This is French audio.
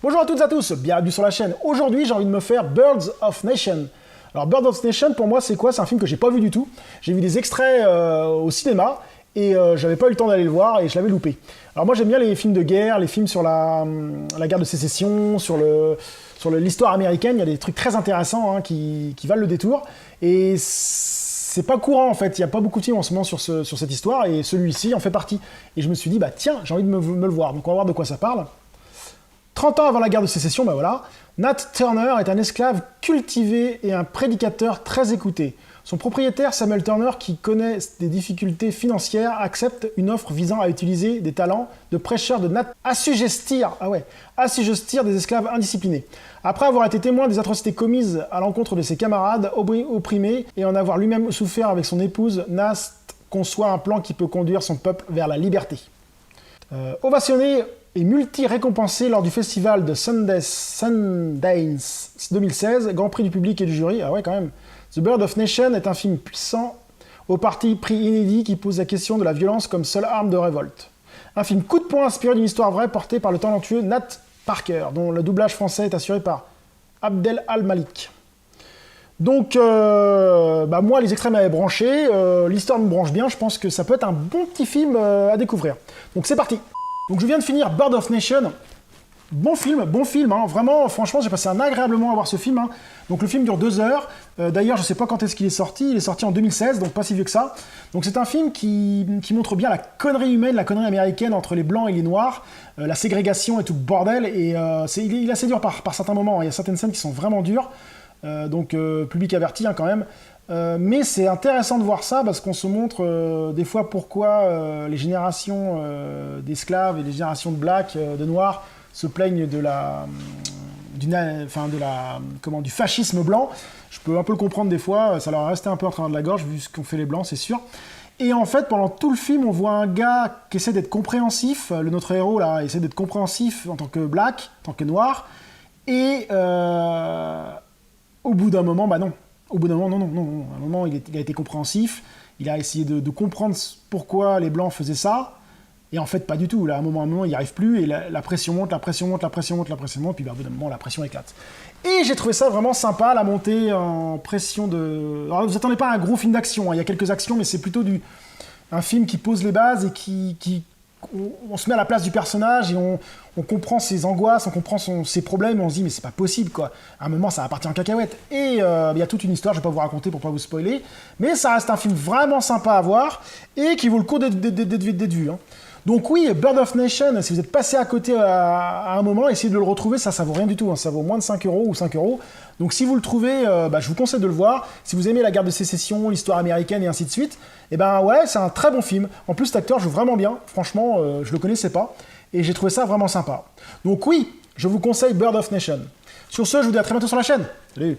Bonjour à toutes et à tous, bienvenue sur la chaîne. Aujourd'hui, j'ai envie de me faire Birds of Nation. Alors, Birds of Nation, pour moi, c'est quoi? C'est un film que j'ai pas vu du tout. J'ai vu des extraits au cinéma et j'avais pas eu le temps d'aller le voir et je l'avais loupé. Alors moi, j'aime bien les films de guerre, les films sur la guerre de sécession, sur l'histoire américaine. Il y a des trucs très intéressants qui valent le détour. Et c'est pas courant en fait, il n'y a pas beaucoup de films en ce moment sur cette histoire et celui-ci en fait partie. Et je me suis dit, bah tiens, j'ai envie de me le voir. Donc on va voir de quoi ça parle. 30 ans avant la guerre de sécession, ben voilà, Nat Turner est un esclave cultivé et un prédicateur très écouté. Son propriétaire, Samuel Turner, qui connaît des difficultés financières, accepte une offre visant à utiliser des talents de prêcheur de Nat, assujettir des esclaves indisciplinés. Après avoir été témoin des atrocités commises à l'encontre de ses camarades opprimés et en avoir lui-même souffert avec son épouse, Nat conçoit un plan qui peut conduire son peuple vers la liberté. Ovationné et multi-récompensé lors du festival de Sundance 2016, Grand Prix du public et du jury, ah ouais quand même. The Bird of Nation est un film puissant, au parti pris inédit qui pose la question de la violence comme seule arme de révolte. Un film coup de poing inspiré d'une histoire vraie portée par le talentueux Nat Parker, dont le doublage français est assuré par Abdel Al-Malik. Donc, moi, les extraits m'avaient branché, l'histoire me branche bien, je pense que ça peut être un bon petit film à découvrir. Donc c'est parti. Donc je viens de finir Bird of Nation. Bon film, hein. Vraiment, franchement, j'ai passé un agréable moment à voir ce film. Hein. Donc le film dure 2 heures. D'ailleurs, je ne sais pas quand est-ce qu'il est sorti. Il est sorti en 2016, donc pas si vieux que ça. Donc c'est un film qui montre bien la connerie humaine, la connerie américaine entre les blancs et les noirs, la ségrégation et tout le bordel. Et il est assez dur par certains moments. Hein. Il y a certaines scènes qui sont vraiment dures. Public averti hein, quand même. Mais c'est intéressant de voir ça parce qu'on se montre des fois pourquoi les générations d'esclaves et les générations de blacks, de noirs, se plaignent du fascisme blanc. Je peux un peu le comprendre des fois, ça leur est resté un peu en travers de la gorge vu ce qu'ont fait les blancs, c'est sûr. Et en fait, pendant tout le film, on voit un gars qui essaie d'être compréhensif, notre héros là, essaie d'être compréhensif en tant que black, en tant que noir, et au bout d'un moment, bah non. Au bout d'un moment, non. À un moment, il a été compréhensif. Il a essayé de comprendre pourquoi les Blancs faisaient ça. Et en fait, pas du tout. Là, à un moment, il n'y arrive plus. Et la pression monte. Et puis, au bout d'un moment, la pression éclate. Et j'ai trouvé ça vraiment sympa, la montée en pression de... Alors, vous attendez pas à un gros film d'action. Hein. Il y a quelques actions, mais c'est plutôt un film qui pose les bases et on se met à la place du personnage et on comprend ses angoisses, on comprend ses problèmes, et on se dit mais c'est pas possible quoi. À un moment ça va partir en cacahuète. Et il y a toute une histoire, je vais pas vous raconter pour pas vous spoiler, mais ça reste un film vraiment sympa à voir et qui vaut le coup d'être vu. Hein. Donc oui, Bird of Nation, si vous êtes passé à côté à un moment, essayez de le retrouver, ça vaut rien du tout, hein. Ça vaut moins de 5 € ou 5 €. Donc si vous le trouvez, je vous conseille de le voir. Si vous aimez la guerre de sécession, l'histoire américaine et ainsi de suite, et ouais, c'est un très bon film. En plus, cet acteur joue vraiment bien, franchement, je le connaissais pas, et j'ai trouvé ça vraiment sympa. Donc oui, je vous conseille Bird of Nation. Sur ce, je vous dis à très bientôt sur la chaîne. Salut!